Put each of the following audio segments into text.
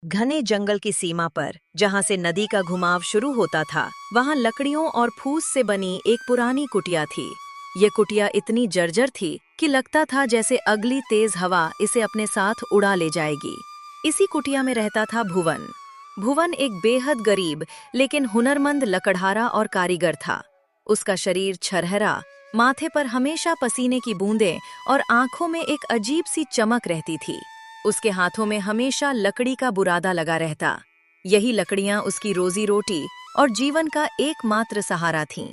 घने जंगल की सीमा पर, जहाँ से नदी का घुमाव शुरू होता था, वहाँ लकड़ियों और फूस से बनी एक पुरानी कुटिया थी। ये कुटिया इतनी जर्जर थी कि लगता था जैसे अगली तेज हवा इसे अपने साथ उड़ा ले जाएगी। इसी कुटिया में रहता था भुवन। भुवन एक बेहद गरीब लेकिन हुनरमंद लकड़हारा और कारीगर था। उसका शरीर छरहरा, माथे पर हमेशा पसीने की बूंदें और आंखों में एक अजीब सी चमक रहती थी। उसके हाथों में हमेशा लकड़ी का बुरादा लगा रहता। यही लकड़ियां उसकी रोजी रोटी और जीवन का एकमात्र सहारा थीं।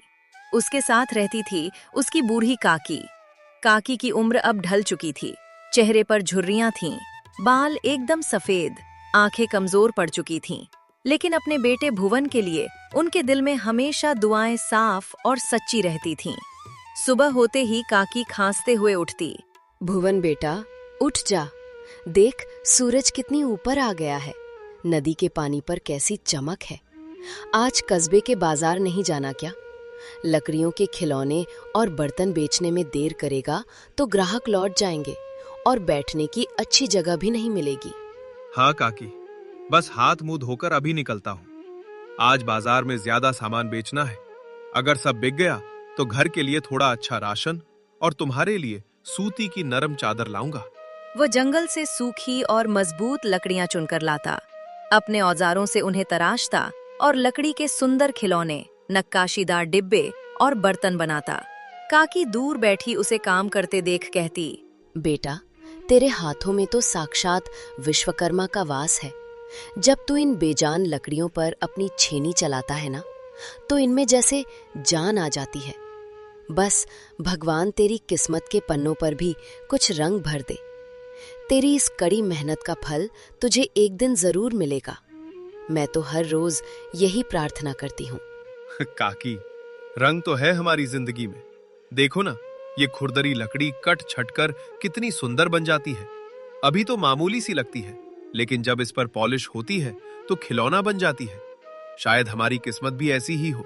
उसके साथ रहती थी उसकी बूढ़ी काकी। काकी की उम्र अब ढल चुकी थी। चेहरे पर झुर्रियां थीं, बाल एकदम सफेद, आंखें कमजोर पड़ चुकी थीं। लेकिन अपने बेटे भुवन के लिए उनके दिल में हमेशा दुआएं साफ और सच्ची रहती थीं। सुबह होते ही काकी खांसते हुए उठती। भुवन बेटा, उठ जा। देख, सूरज कितनी ऊपर आ गया है। नदी के पानी पर कैसी चमक है। आज कस्बे के बाजार नहीं जाना क्या? लकड़ियों के खिलौने और बर्तन बेचने में देर करेगा तो ग्राहक लौट जाएंगे और बैठने की अच्छी जगह भी नहीं मिलेगी। हाँ काकी, बस हाथ मुंह धोकर अभी निकलता हूँ। आज बाजार में ज्यादा सामान बेचना है। अगर सब बिक गया तो घर के लिए थोड़ा अच्छा राशन और तुम्हारे लिए सूती की नरम चादर लाऊंगा। वो जंगल से सूखी और मजबूत लकड़ियां चुनकर लाता, अपने औजारों से उन्हें तराशता और लकड़ी के सुंदर खिलौने, नक्काशीदार डिब्बे और बर्तन बनाता। काकी दूर बैठी उसे काम करते देख कहती, बेटा, तेरे हाथों में तो साक्षात विश्वकर्मा का वास है। जब तू इन बेजान लकड़ियों पर अपनी छेनी चलाता है ना, तो इनमें जैसे जान आ जाती है। बस भगवान तेरी किस्मत के पन्नों पर भी कुछ रंग भर दे। तेरी इस कड़ी मेहनत का फल तुझे एक दिन जरूर मिलेगा। मैं तो हर रोज यही प्रार्थना करती हूँ। काकी, रंग तो है हमारी जिंदगी में। देखो ना, ये खुरदरी लकड़ी कट छट कर कितनी सुंदर बन जाती है। अभी तो मामूली सी लगती है, लेकिन जब इस पर पॉलिश होती है तो खिलौना बन जाती है। शायद हमारी किस्मत भी ऐसी ही हो।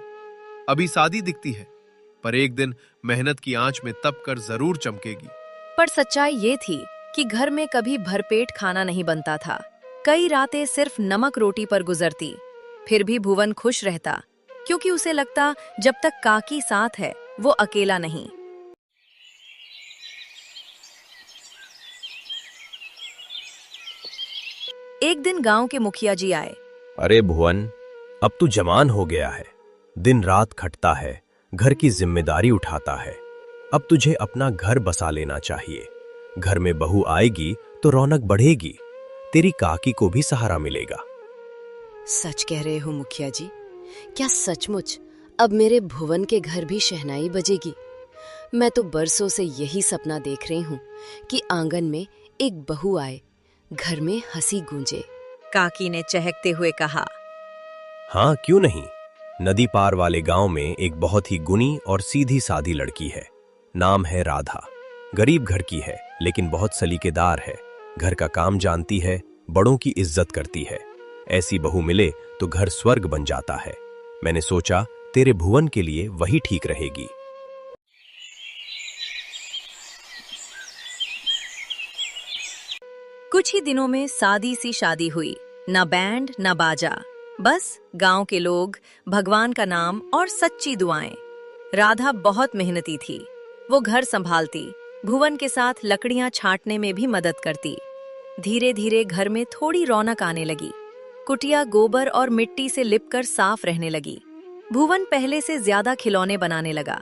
अभी सादी दिखती है, पर एक दिन मेहनत की आंच में तप कर जरूर चमकेगी। पर सच्चाई ये थी कि घर में कभी भरपेट खाना नहीं बनता था। कई रातें सिर्फ नमक रोटी पर गुजरती। फिर भी भुवन खुश रहता, क्योंकि उसे लगता जब तक काकी साथ है वो अकेला नहीं। एक दिन गांव के मुखिया जी आए। अरे भुवन, अब तू जवान हो गया है, दिन रात खटता है, घर की जिम्मेदारी उठाता है। अब तुझे अपना घर बसा लेना चाहिए। घर में बहू आएगी तो रौनक बढ़ेगी, तेरी काकी को भी सहारा मिलेगा। सच कह रहे हो मुखिया जी। क्या सचमुच अब मेरे भुवन के घर भी शहनाई बजेगी? मैं तो बरसों से यही सपना देख रही हूँ कि आंगन में एक बहू आए, घर में हंसी गूंजे। काकी ने चहकते हुए कहा, हाँ, क्यों नहीं। नदी पार वाले गांव में एक बहुत ही गुणी और सीधी सादी लड़की है। नाम है राधा। गरीब घर की है, लेकिन बहुत सलीकेदार है। घर का काम जानती है, बड़ों की इज्जत करती है। ऐसी बहू मिले तो घर स्वर्ग बन जाता है। मैंने सोचा तेरे भुवन के लिए वही ठीक रहेगी। कुछ ही दिनों में सादी सी शादी हुई। न बैंड न बाजा, बस गांव के लोग, भगवान का नाम और सच्ची दुआएं। राधा बहुत मेहनती थी। वो घर संभालती, भुवन के साथ लकड़ियां छांटने में भी मदद करती। धीरे धीरे घर में थोड़ी रौनक आने लगी। कुटिया गोबर और मिट्टी से लिपकर साफ रहने लगी। भुवन पहले से ज्यादा खिलौने बनाने लगा।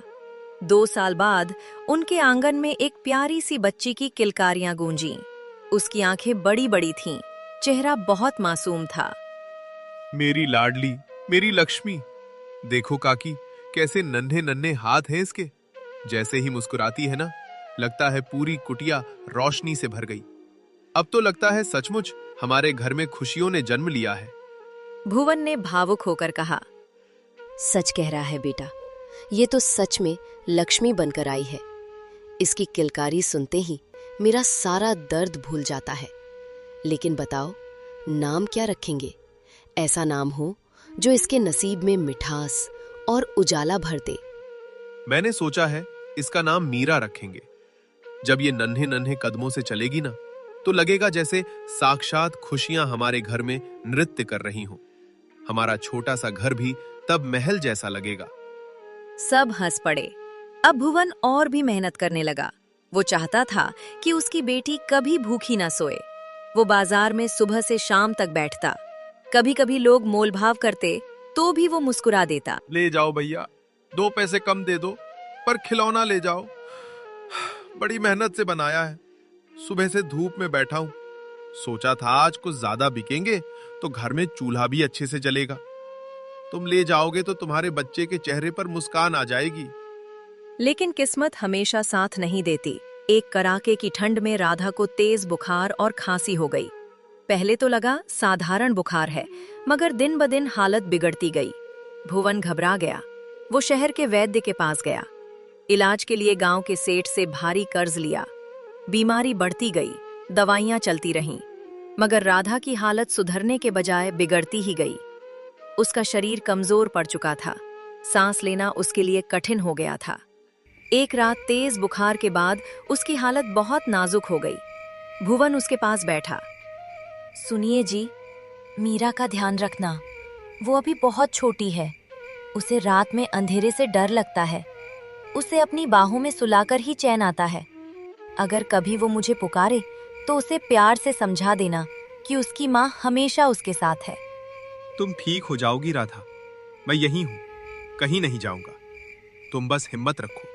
2 साल बाद उनके आंगन में एक प्यारी सी बच्ची की किलकारियां गूंजीं। उसकी आंखें बड़ी बड़ी थीं, चेहरा बहुत मासूम था। मेरी लाडली, मेरी लक्ष्मी। देखो काकी, कैसे नन्हे नन्हे हाथ हैं इसके। जैसे ही मुस्कुराती है ना, लगता है पूरी कुटिया रोशनी से भर गई। अब तो लगता है सचमुच हमारे घर में खुशियों ने जन्म लिया है। भुवन ने भावुक होकर कहा, सच कह रहा है बेटा, ये तो सच में लक्ष्मी बनकर आई है। इसकी किलकारी सुनते ही मेरा सारा दर्द भूल जाता है। लेकिन बताओ, नाम क्या रखेंगे? ऐसा नाम हो जो इसके नसीब में मिठास और उजाला भर दे। मैंने सोचा है इसका नाम मीरा रखेंगे। जब ये नन्हे नन्हे कदमों से चलेगी ना, तो लगेगा जैसे साक्षात खुशियां हमारे घर में नृत्य कर रही हों। हमारा छोटा सा घर भी तब महल जैसा लगेगा। सब हंस पड़े। अब भुवन और भी मेहनत करने लगा। वो चाहता था कि उसकी बेटी कभी भूखी ना सोए। वो बाजार में सुबह से शाम तक बैठता। कभी कभी लोग मोलभाव करते तो भी वो मुस्कुरा देता। ले जाओ भैया, 2 पैसे कम दे दो, पर खिलौना ले जाओ। बड़ी मेहनत से बनाया है, सुबह से धूप में बैठा हूं। सोचा था आज कुछ ज्यादा बिकेंगे तो घर में चूल्हा भी अच्छे से जलेगा। तुम ले जाओगे तो तुम्हारे बच्चे के चेहरे पर मुस्कान आ जाएगी। लेकिन किस्मत हमेशा साथ नहीं देती। एक कड़ाके की ठंड में राधा को तेज बुखार और खांसी हो गई। पहले तो लगा साधारण बुखार है, मगर दिन ब दिन हालत बिगड़ती गई। भुवन घबरा गया। वो शहर के वैद्य के पास गया। इलाज के लिए गांव के सेठ से भारी कर्ज लिया। बीमारी बढ़ती गई, दवाइयां चलती रहीं, मगर राधा की हालत सुधरने के बजाय बिगड़ती ही गई। उसका शरीर कमजोर पड़ चुका था। सांस लेना उसके लिए कठिन हो गया था। एक रात तेज बुखार के बाद उसकी हालत बहुत नाजुक हो गई। भुवन उसके पास बैठा। सुनिए जी, मीरा का ध्यान रखना। वो अभी बहुत छोटी है। उसे रात में अंधेरे से डर लगता है। उसे अपनी बाहों में सुलाकर ही चैन आता है। अगर कभी वो मुझे पुकारे तो उसे प्यार से समझा देना कि उसकी माँ हमेशा उसके साथ है। तुम ठीक हो जाओगी राधा, मैं यहीं हूं, कहीं नहीं जाऊंगा। तुम बस हिम्मत रखो।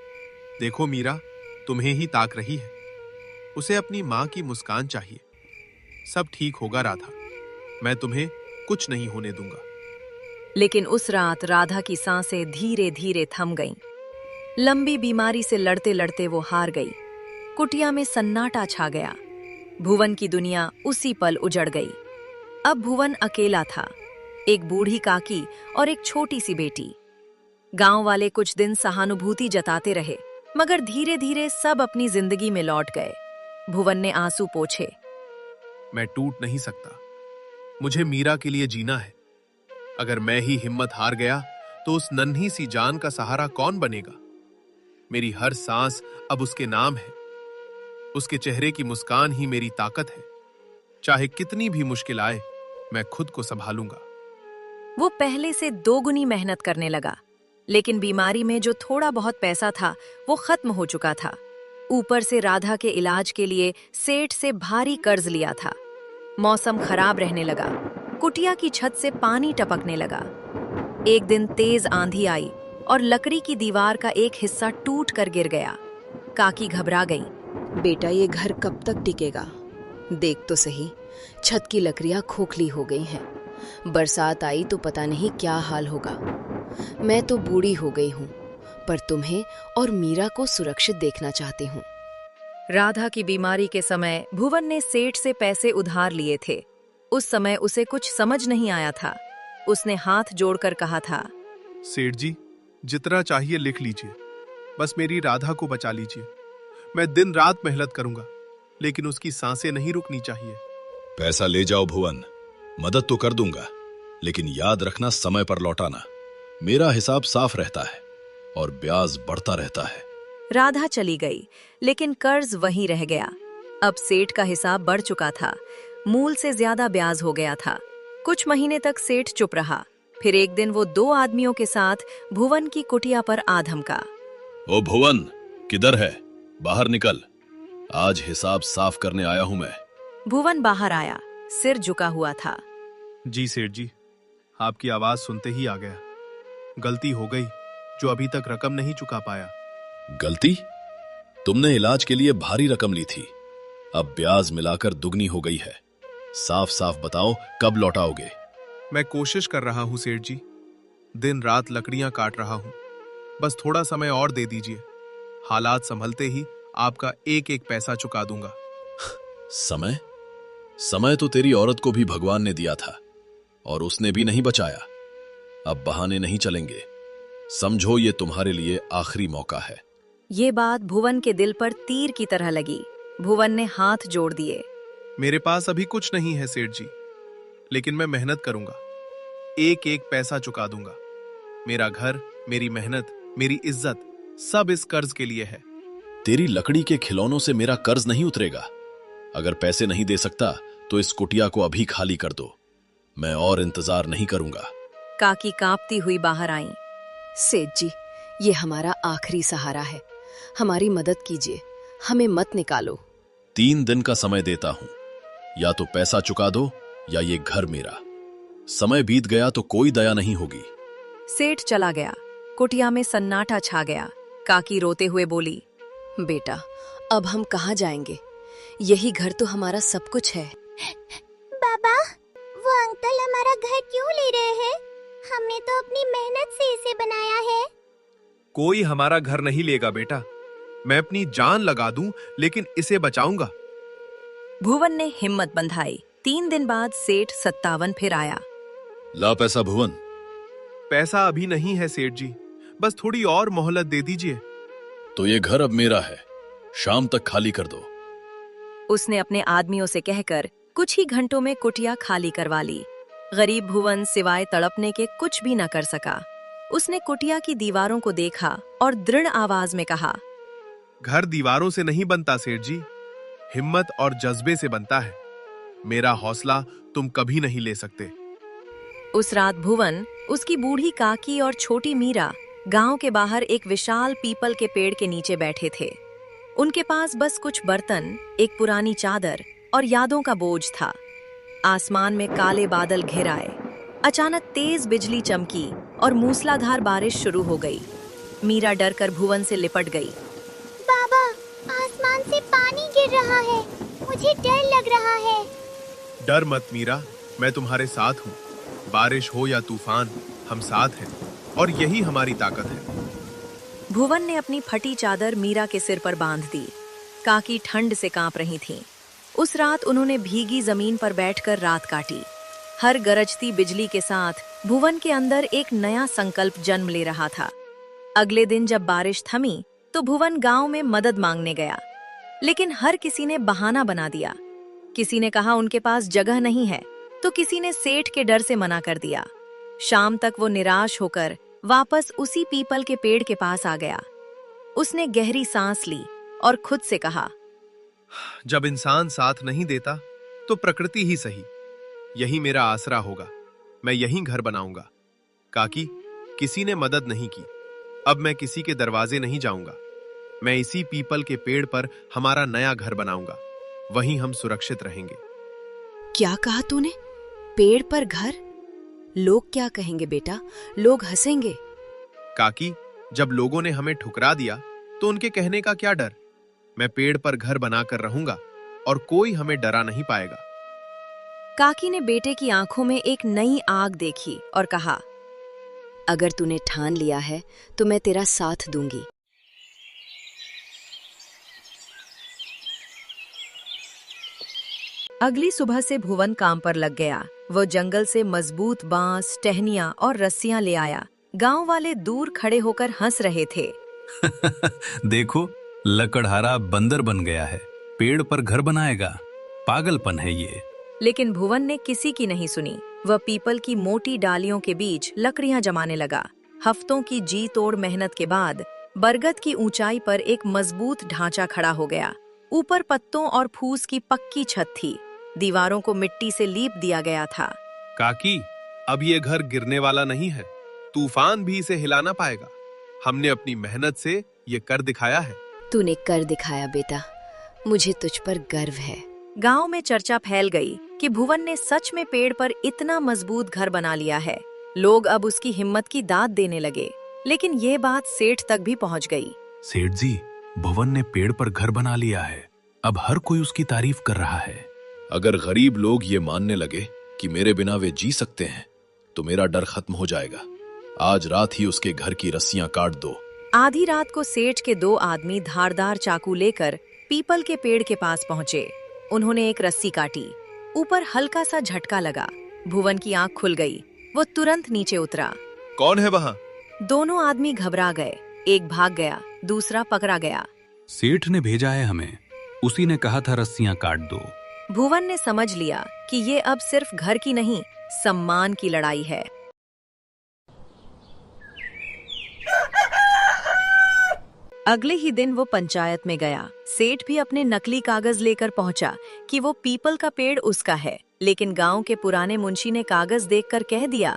देखो मीरा तुम्हें ही ताक रही है। उसे अपनी माँ की मुस्कान चाहिए। सब ठीक होगा राधा, मैं तुम्हें कुछ नहीं होने दूंगा। लेकिन उस रात राधा की सांसें धीरे धीरे थम गईं। लंबी बीमारी से लड़ते लड़ते वो हार गई। कुटिया में सन्नाटा छा गया। भुवन की दुनिया उसी पल उजड़ गई। अब भुवन अकेला था, एक बूढ़ी काकी और एक छोटी सी बेटी। गांव वाले कुछ दिन सहानुभूति जताते रहे, मगर धीरे धीरे सब अपनी जिंदगी में लौट गए। भुवन ने आंसू पोंछे। मैं टूट नहीं सकता, मुझे मीरा के लिए जीना है। अगर मैं ही हिम्मत हार गया तो उस नन्ही सी जान का सहारा कौन बनेगा? मेरी हर सांस अब उसके नाम है। उसके चेहरे की मुस्कान ही मेरी ताकत है। चाहे कितनी भी मुश्किल आए, मैं खुद को संभालूंगा। वो पहले से 2 गुनी मेहनत करने लगा, लेकिन बीमारी में जो थोड़ा बहुत पैसा था वो खत्म हो चुका था। ऊपर से राधा के इलाज के लिए सेठ से भारी कर्ज लिया था। मौसम खराब रहने लगा। कुटिया की छत से पानी टपकने लगा। एक दिन तेज आंधी आई और लकड़ी की दीवार का एक हिस्सा टूट कर गिर गया। काकी घबरा गई। बेटा, ये घर कब तक टिकेगा? देख तो सही, छत की लकड़ियां खोखली हो गई हैं। बरसात आई तो पता नहीं क्या हाल होगा। मैं तो बूढ़ी हो गई हूँ, पर तुम्हें और मीरा को सुरक्षित देखना चाहती हूँ। राधा की बीमारी के समय भुवन ने सेठ से पैसे उधार लिए थे। उस समय उसे कुछ समझ नहीं आया था। उसने हाथ जोड़कर कहा था, सेठ जी, जितना चाहिए लिख लीजिए, बस मेरी राधा को बचा लीजिए। मैं दिन रात मेहनत करूंगा, लेकिन उसकी सांसें नहीं रुकनी चाहिए। पैसा ले जाओ भुवन, मदद तो कर दूंगा, लेकिन याद रखना समय पर लौटाना। मेरा हिसाब साफ रहता है और ब्याज बढ़ता रहता है। राधा चली गई, लेकिन कर्ज वहीं रह गया। अब सेठ का हिसाब बढ़ चुका था। मूल से ज्यादा ब्याज हो गया था। कुछ महीने तक सेठ चुप रहा। फिर एक दिन वो 2 आदमियों के साथ भुवन की कुटिया पर आ धमका। ओ भुवन, किधर है? बाहर निकल, आज हिसाब साफ करने आया हूं मैं। भुवन बाहर आया, सिर झुका हुआ था। जी सेठ जी, आपकी आवाज सुनते ही आ गया। गलती हो गई जो अभी तक रकम नहीं चुका पाया। गलती? तुमने इलाज के लिए भारी रकम ली थी, अब ब्याज मिलाकर दुगनी हो गई है। साफ साफ बताओ, कब लौटाओगे? मैं कोशिश कर रहा हूं सेठ जी, दिन रात लकड़ियां काट रहा हूं। बस थोड़ा समय और दे दीजिए। हालात संभलते ही आपका एक एक पैसा चुका दूंगा। समय? समय तो तेरी औरत को भी भगवान ने दिया था और उसने भी नहीं बचाया। अब बहाने नहीं चलेंगे। समझो ये तुम्हारे लिए आखिरी मौका है। ये बात भुवन के दिल पर तीर की तरह लगी। भुवन ने हाथ जोड़ दिए। मेरे पास अभी कुछ नहीं है सेठ जी, लेकिन मैं मेहनत करूंगा। एक एक पैसा चुका दूंगा। मेरा घर, मेरी मेहनत, मेरी इज्जत सब इस कर्ज के लिए है। तेरी लकड़ी के खिलौनों से मेरा कर्ज नहीं उतरेगा। अगर पैसे नहीं दे सकता तो इस कुटिया को अभी खाली कर दो। मैं और इंतजार नहीं करूंगा। काकी कांपती हुई बाहर आईं। सेठ जी, ये हमारा आखिरी सहारा है, हमारी मदद कीजिए, हमें मत निकालो। 3 दिन का समय देता हूं, या तो पैसा चुका दो या ये घर मेरा। समय बीत गया तो कोई दया नहीं होगी। सेठ चला गया। कुटिया में सन्नाटा छा गया। काकी रोते हुए बोली, बेटा, अब हम कहाँ जाएंगे? यही घर तो हमारा सब कुछ है। बाबा, वो अंकल हमारा घर क्यों ले रहे हैं? हमने तो अपनी मेहनत से इसे बनाया है। कोई हमारा घर नहीं लेगा बेटा। मैं अपनी जान लगा दूं लेकिन इसे बचाऊंगा। भुवन ने हिम्मत बंधाई। 3 दिन बाद सेठ 57 फिर आया। ला पैसा भुवन। पैसा अभी नहीं है सेठ जी, बस थोड़ी और मोहलत दे दीजिए। तो ये घर अब मेरा है, शाम तक खाली कर दो। उसने अपने आदमियों से कहकर कुछ ही घंटों में कुटिया खाली करवा ली। गरीब भुवन सिवाय तड़पने के कुछ भी न कर सका। उसने कुटिया की दीवारों को देखा और दृढ़ आवाज में कहा, घर दीवारों से नहीं बनता सेठ जी, हिम्मत और जज्बे से बनता है। मेरा हौसला तुम कभी नहीं ले सकते। उस रात भुवन, उसकी बूढ़ी काकी और छोटी मीरा गांव के बाहर एक विशाल पीपल के पेड़ के नीचे बैठे थे। उनके पास बस कुछ बर्तन, एक पुरानी चादर और यादों का बोझ था। आसमान में काले बादल घिर आए। अचानक तेज बिजली चमकी और मूसलाधार बारिश शुरू हो गई। मीरा डरकर भुवन से लिपट गई। बाबा, आसमान से पानी गिर रहा है, मुझे डर लग रहा है। डर मत मीरा, मैं तुम्हारे साथ हूँ। बारिश हो या तूफान, हम साथ हैं और यही हमारी ताकत है। भुवन ने अपनी फटी चादर मीरा के सिर पर बांध दी। काकी ठंड से कांप रही थीं। उस रात उन्होंने भीगी जमीन पर बैठकर रात काटी। हर गरजती बिजली के साथ भुवन के अंदर एक नया संकल्प जन्म ले रहा था। अगले दिन जब बारिश थमी तो भुवन गांव में मदद मांगने गया, लेकिन हर किसी ने बहाना बना दिया। किसी ने कहा उनके पास जगह नहीं है, तो किसी ने सेठ के डर से मना कर दिया। शाम तक वो निराश होकर वापस उसी पीपल के पेड़ के पास आ गया। उसने गहरी सांस ली और खुद से कहा, जब इंसान साथ नहीं देता तो प्रकृति ही सही, यही मेरा आसरा होगा। मैं यहीं घर बनाऊंगा। काकी, किसी ने मदद नहीं की, अब मैं किसी के दरवाजे नहीं जाऊंगा। मैं इसी पीपल के पेड़ पर हमारा नया घर बनाऊंगा, वहीं हम सुरक्षित रहेंगे। क्या कहा तूने? पेड़ पर घर? लोग क्या कहेंगे बेटा? लोग हंसेंगे। काकी, जब लोगों ने हमें ठुकरा दिया तो उनके कहने का क्या डर। मैं पेड़ पर घर बनाकर रहूंगा और कोई हमें डरा नहीं पाएगा। काकी ने बेटे की आंखों में एक नई आग देखी और कहा, अगर तूने ठान लिया है तो मैं तेरा साथ दूंगी। अगली सुबह से भुवन काम पर लग गया। वो जंगल से मजबूत बांस, टहनियां और रस्सियां ले आया। गांव वाले दूर खड़े होकर हंस रहे थे। देखो, लकड़हारा बंदर बन गया है, पेड़ पर घर बनाएगा। पागलपन है ये। लेकिन भुवन ने किसी की नहीं सुनी। वह पीपल की मोटी डालियों के बीच लकड़ियां जमाने लगा। हफ्तों की जी तोड़ मेहनत के बाद बरगद की ऊंचाई पर एक मजबूत ढांचा खड़ा हो गया। ऊपर पत्तों और फूस की पक्की छत थी। दीवारों को मिट्टी से लीप दिया गया था। काकी, अब ये घर गिरने वाला नहीं है, तूफान भी इसे हिला ना पाएगा। हमने अपनी मेहनत से ये कर दिखाया है। तूने कर दिखाया बेटा, मुझे तुझ पर गर्व है। गांव में चर्चा फैल गई कि भुवन ने सच में पेड़ पर इतना मजबूत घर बना लिया है। लोग अब उसकी हिम्मत की दाद देने लगे, लेकिन ये बात सेठ तक भी पहुंच गई। सेठ जी, भुवन ने पेड़ पर घर बना लिया है, अब हर कोई उसकी तारीफ कर रहा है। अगर गरीब लोग ये मानने लगे कि मेरे बिना वे जी सकते हैं तो मेरा डर खत्म हो जाएगा। आज रात ही उसके घर की रस्सियां काट दो। आधी रात को सेठ के 2 आदमी धारदार चाकू लेकर पीपल के पेड़ के पास पहुंचे। उन्होंने एक रस्सी काटी। ऊपर हल्का सा झटका लगा। भुवन की आंख खुल गई। वो तुरंत नीचे उतरा। कौन है वहां? दोनों आदमी घबरा गए। एक भाग गया, दूसरा पकड़ा गया। सेठ ने भेजा है हमें, उसी ने कहा था रस्सियां काट दो। भुवन ने समझ लिया कि ये अब सिर्फ घर की नहीं, सम्मान की लड़ाई है। अगले ही दिन वो पंचायत में गया। सेठ भी अपने नकली कागज लेकर पहुंचा कि वो पीपल का पेड़ उसका है, लेकिन गांव के पुराने मुंशी ने कागज देखकर कह दिया,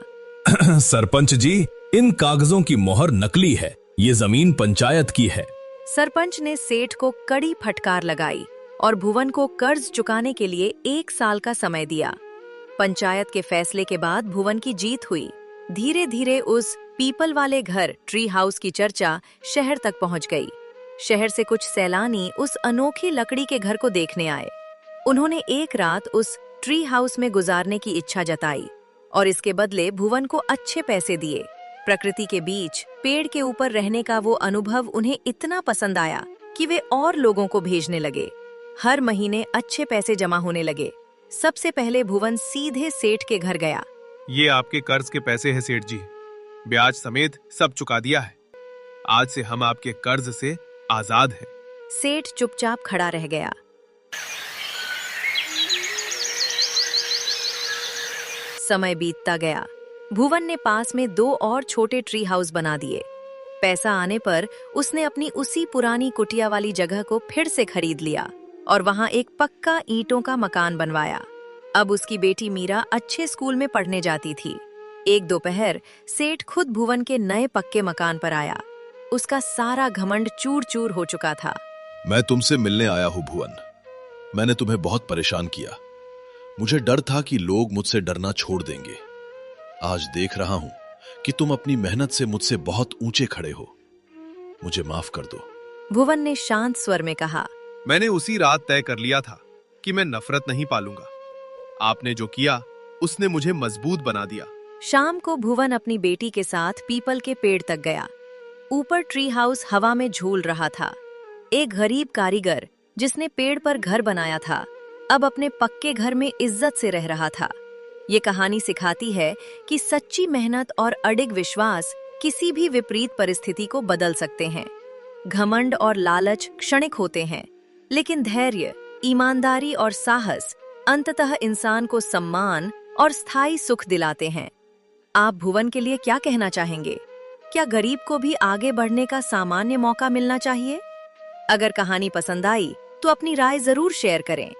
सरपंच जी, इन कागजों की मोहर नकली है, ये जमीन पंचायत की है। सरपंच ने सेठ को कड़ी फटकार लगाई और भुवन को कर्ज चुकाने के लिए 1 साल का समय दिया। पंचायत के फैसले के बाद भुवन की जीत हुई। धीरे धीरे उस पीपल वाले घर ट्री हाउस की चर्चा शहर तक पहुंच गई। शहर से कुछ सैलानी उस अनोखी लकड़ी के घर को देखने आए। उन्होंने एक रात उस ट्री हाउस में गुजारने की इच्छा जताई और इसके बदले भुवन को अच्छे पैसे दिए। प्रकृति के बीच पेड़ के ऊपर रहने का वो अनुभव उन्हें इतना पसंद आया कि वे और लोगों को भेजने लगे। हर महीने अच्छे पैसे जमा होने लगे। सबसे पहले भुवन सीधे सेठ के घर गया। ये आपके कर्ज के पैसे हैं सेठ जी, ब्याज समेत सब चुका दिया है। आज से हम आपके कर्ज से आजाद हैं। सेठ चुपचाप खड़ा रह गया। समय बीतता गया। भुवन ने पास में 2 और छोटे ट्री हाउस बना दिए। पैसा आने पर उसने अपनी उसी पुरानी कुटिया वाली जगह को फिर से खरीद लिया और वहां एक पक्का ईंटों का मकान बनवाया। अब उसकी बेटी मीरा अच्छे स्कूल में पढ़ने जाती थी। एक दोपहर सेठ खुद भुवन के नए पक्के मकान पर आया। उसका सारा घमंड चूर चूर हो चुका था। मैं तुमसे मिलने आया हूं भुवन। मैंने तुम्हें बहुत परेशान किया। मुझे डर था कि लोग मुझसे डरना छोड़ देंगे। आज देख रहा हूं कि तुम अपनी मेहनत से मुझसे बहुत ऊंचे खड़े हो। मुझे माफ कर दो। भुवन ने शांत स्वर में कहा, मैंने उसी रात तय कर लिया था कि मैं नफरत नहीं पालूंगा। आपने जो किया उसने मुझे मजबूत बना दिया। शाम को भुवन अपनी बेटी के साथ पीपल के पेड़ तक गया। ऊपर ट्री हाउस हवा में झूल रहा था। एक गरीब कारीगर जिसने पेड़ पर घर बनाया था, अब अपने पक्के घर में इज्जत से रह रहा था। ये कहानी सिखाती है कि सच्ची मेहनत और अडिग विश्वास किसी भी विपरीत परिस्थिति को बदल सकते हैं। घमंड और लालच क्षणिक होते हैं, लेकिन धैर्य, ईमानदारी और साहस अंततः इंसान को सम्मान और स्थायी सुख दिलाते हैं। आप भुवन के लिए क्या कहना चाहेंगे? क्या गरीब को भी आगे बढ़ने का सामान्य मौका मिलना चाहिए? अगर कहानी पसंद आई तो अपनी राय जरूर शेयर करें।